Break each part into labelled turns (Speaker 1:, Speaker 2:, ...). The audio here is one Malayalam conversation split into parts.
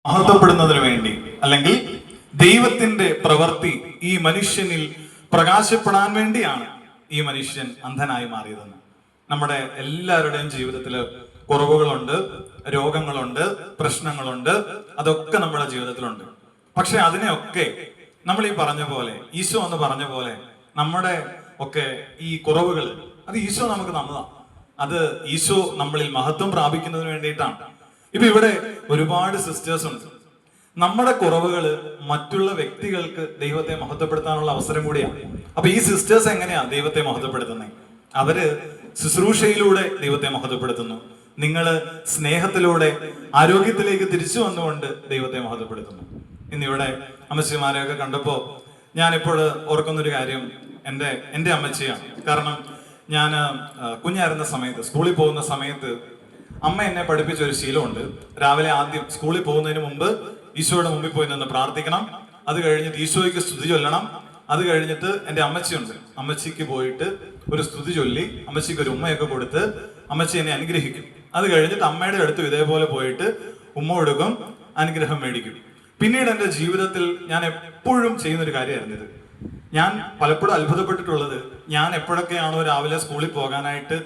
Speaker 1: മഹത്വപ്പെടുന്നതിന് വേണ്ടി അല്ലെങ്കിൽ ദൈവത്തിന്റെ പ്രവൃത്തി ഈ മനുഷ്യനിൽ പ്രകാശപ്പെടാൻ വേണ്ടിയാണ് ഈ മനുഷ്യൻ അന്ധനായി മാറിയതെന്ന്. നമ്മുടെ എല്ലാവരുടെയും ജീവിതത്തിൽ കുറവുകളുണ്ട്, രോഗങ്ങളുണ്ട്, പ്രശ്നങ്ങളുണ്ട്, അതൊക്കെ നമ്മുടെ ജീവിതത്തിലുണ്ട്. പക്ഷെ അതിനെയൊക്കെ നമ്മൾ ഈ പറഞ്ഞ പോലെ, ഈശോ എന്ന് പറഞ്ഞ പോലെ, നമ്മുടെ ഒക്കെ ഈ കുറവുകൾ അത് ഈശോ നമുക്ക് തന്നതാണ്. അത് ഈശോ നമ്മളിൽ മഹത്വം പ്രാപിക്കുന്നതിന് വേണ്ടിയിട്ടാണ്. ഇപ്പൊ ഇവിടെ ഒരുപാട് സിസ്റ്റേഴ്സ് ഉണ്ട്. നമ്മുടെ കുറവുകള് മറ്റുള്ള വ്യക്തികൾക്ക് ദൈവത്തെ മഹത്വപ്പെടുത്താനുള്ള അവസരം കൂടിയാണ്. അപ്പൊ ഈ സിസ്റ്റേഴ്സ് എങ്ങനെയാ ദൈവത്തെ മഹത്വപ്പെടുത്തുന്നത്? അവര് ശുശ്രൂഷയിലൂടെ ദൈവത്തെ മഹത്വപ്പെടുത്തുന്നു. നിങ്ങള് സ്നേഹത്തിലൂടെ ആരോഗ്യത്തിലേക്ക് തിരിച്ചു വന്നുകൊണ്ട് ദൈവത്തെ മഹത്വപ്പെടുത്തുന്നു. ഇന്നിവിടെ അമ്മച്ചിമാരെയൊക്കെ കണ്ടപ്പോ ഞാനിപ്പോൾ ഓർക്കുന്നൊരു കാര്യം എൻ്റെ അമ്മച്ചിയാണ്. കാരണം ഞാൻ കുഞ്ഞായിരുന്ന സമയത്ത്, സ്കൂളിൽ പോകുന്ന സമയത്ത് അമ്മ എന്നെ പഠിപ്പിച്ച ഒരു ശീലമുണ്ട്. രാവിലെ ആദ്യം സ്കൂളിൽ പോകുന്നതിന് മുമ്പ് ഈശോയുടെ മുമ്പിൽ പോയി നിന്ന് പ്രാർത്ഥിക്കണം. അത് കഴിഞ്ഞിട്ട് ഈശോയ്ക്ക് സ്തുതി ചൊല്ലണം. അത് കഴിഞ്ഞിട്ട് എൻ്റെ അമ്മച്ചിയുണ്ട്, അമ്മച്ചിക്ക് പോയിട്ട് ഒരു സ്തുതി ചൊല്ലി അമ്മച്ചിക്ക് ഒരു ഉമ്മയൊക്കെ കൊടുത്ത് അമ്മച്ചി എന്നെ അനുഗ്രഹിക്കും. അത് കഴിഞ്ഞിട്ട് അമ്മയുടെ അടുത്തും ഇതേപോലെ പോയിട്ട് ഉമ്മ കൊടുക്കും, അനുഗ്രഹം മേടിക്കും. പിന്നീട് എൻ്റെ ജീവിതത്തിൽ ഞാൻ എപ്പോഴും ചെയ്യുന്നൊരു കാര്യമായിരുന്നു ഇത്. ഞാൻ പലപ്പോഴും അത്ഭുതപ്പെട്ടിട്ടുള്ളത്, ഞാൻ എപ്പോഴൊക്കെയാണോ രാവിലെ സ്കൂളിൽ പോകാനായിട്ട്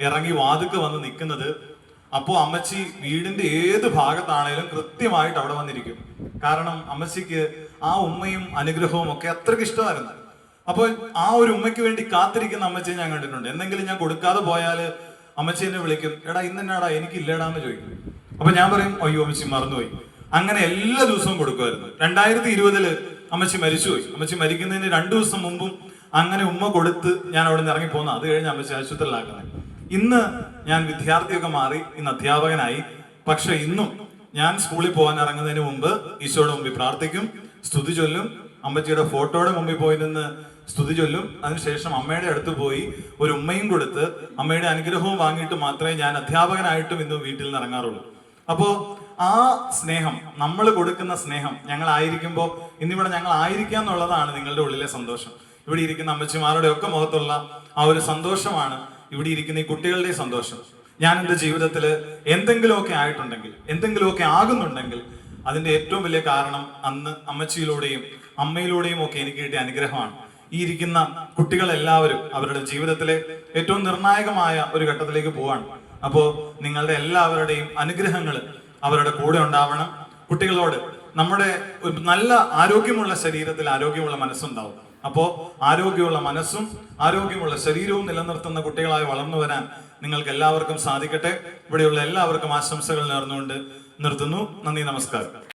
Speaker 1: ഇറങ്ങി വാതുക്ക് വന്ന് നിൽക്കുന്നത്, അപ്പോൾ അമ്മച്ചി വീടിന്റെ ഏത് ഭാഗത്താണേലും കൃത്യമായിട്ട് അവിടെ വന്നിരിക്കും. കാരണം അമ്മച്ചിക്ക് ആ ഉമ്മയും അനുഗ്രഹവും ഒക്കെ അത്രയ്ക്ക് ഇഷ്ടമായിരുന്നു. അപ്പോൾ ആ ഒരു ഉമ്മയ്ക്ക് വേണ്ടി കാത്തിരിക്കുന്ന അമ്മച്ചിയെ ഞാൻ കണ്ടിട്ടുണ്ട്. എന്തെങ്കിലും ഞാൻ കൊടുക്കാതെ പോയാൽ അമ്മച്ചി എന്നെ വിളിക്കും, എടാ ഇന്നെന്നാടാ എനിക്കില്ലേടാന്ന് ചോദിക്കും. അപ്പൊ ഞാൻ പറയും, അയ്യോ അമ്മച്ചി മറന്നുപോയി. അങ്ങനെ എല്ലാ ദിവസവും കൊടുക്കുമായിരുന്നു. 2020 അമ്മച്ചി മരിച്ചുപോയി. അമ്മച്ചി മരിക്കുന്നതിന് 2 ദിവസം മുമ്പും അങ്ങനെ ഉമ്മ കൊടുത്ത് ഞാൻ അവിടെ നിന്ന് ഇറങ്ങി പോന്ന. അത് കഴിഞ്ഞ് അമ്മച്ചി ആശുപത്രിയിലാക്കുന്നത്. ഇന്ന് ഞാൻ വിദ്യാർത്ഥിയൊക്കെ മാറി, ഇന്ന് അധ്യാപകനായി. പക്ഷെ ഇന്നും ഞാൻ സ്കൂളിൽ പോകാൻ ഇറങ്ങുന്നതിന് മുമ്പ് ഈശോയുടെ മുമ്പിൽ പ്രാർത്ഥിക്കും, സ്തുതി ചൊല്ലും. അമ്മച്ചിയുടെ ഫോട്ടോയുടെ മുമ്പിൽ പോയി നിന്ന് സ്തുതി ചൊല്ലും. അതിനുശേഷം അമ്മയുടെ അടുത്ത് പോയി ഒരു ഉമ്മയും കൊടുത്ത് അമ്മയുടെ അനുഗ്രഹവും വാങ്ങിയിട്ട് മാത്രമേ ഞാൻ അധ്യാപകനായിട്ടും ഇന്ന് വീട്ടിൽ നിന്ന് ഇറങ്ങാറുള്ളൂ. അപ്പോ ആ സ്നേഹം, നമ്മൾ കൊടുക്കുന്ന സ്നേഹം, ഞങ്ങളായിരിക്കുമ്പോൾ ഇന്നിവിടെ ഞങ്ങൾ ആയിരിക്കുക എന്നുള്ളതാണ് നിങ്ങളുടെ ഉള്ളിലെ സന്തോഷം. ഇവിടെ ഇരിക്കുന്ന അമ്മച്ചിമാരുടെ ഒക്കെ മുഖത്തുള്ള ആ ഒരു സന്തോഷമാണ് ഇവിടെ ഇരിക്കുന്ന ഈ കുട്ടികളുടെ സന്തോഷം. ഞാൻ എൻ്റെ ജീവിതത്തിൽ എന്തെങ്കിലുമൊക്കെ ആയിട്ടുണ്ടെങ്കിൽ, എന്തെങ്കിലുമൊക്കെ ആകുന്നുണ്ടെങ്കിൽ അതിന്റെ ഏറ്റവും വലിയ കാരണം അന്ന് അമ്മച്ചിയിലൂടെയും അമ്മയിലൂടെയും ഒക്കെ എനിക്ക് കിട്ടിയ അനുഗ്രഹമാണ്. ഈ ഇരിക്കുന്ന കുട്ടികളെല്ലാവരും അവരുടെ ജീവിതത്തിലെ ഏറ്റവും നിർണായകമായ ഒരു ഘട്ടത്തിലേക്ക് പോവാണ്. അപ്പോൾ നിങ്ങളുടെ എല്ലാവരുടെയും അനുഗ്രഹങ്ങൾ അവരുടെ കൂടെ ഉണ്ടാവണം. കുട്ടികളോട് നമ്മുടെ നല്ല ആരോഗ്യമുള്ള ശരീരത്തിൽ ആരോഗ്യമുള്ള മനസ്സുണ്ടാവും. അപ്പോ ആരോഗ്യമുള്ള മനസ്സും ആരോഗ്യമുള്ള ശരീരവും നിലനിർത്തുന്ന കുട്ടികളായി വളർന്നു വരാൻ നിങ്ങൾക്ക് എല്ലാവർക്കും സാധിക്കട്ടെ. ഇവിടെയുള്ള എല്ലാവർക്കും ആശംസകൾ നേർന്നുകൊണ്ട് നിർത്തുന്നു. നന്ദി, നമസ്കാരം.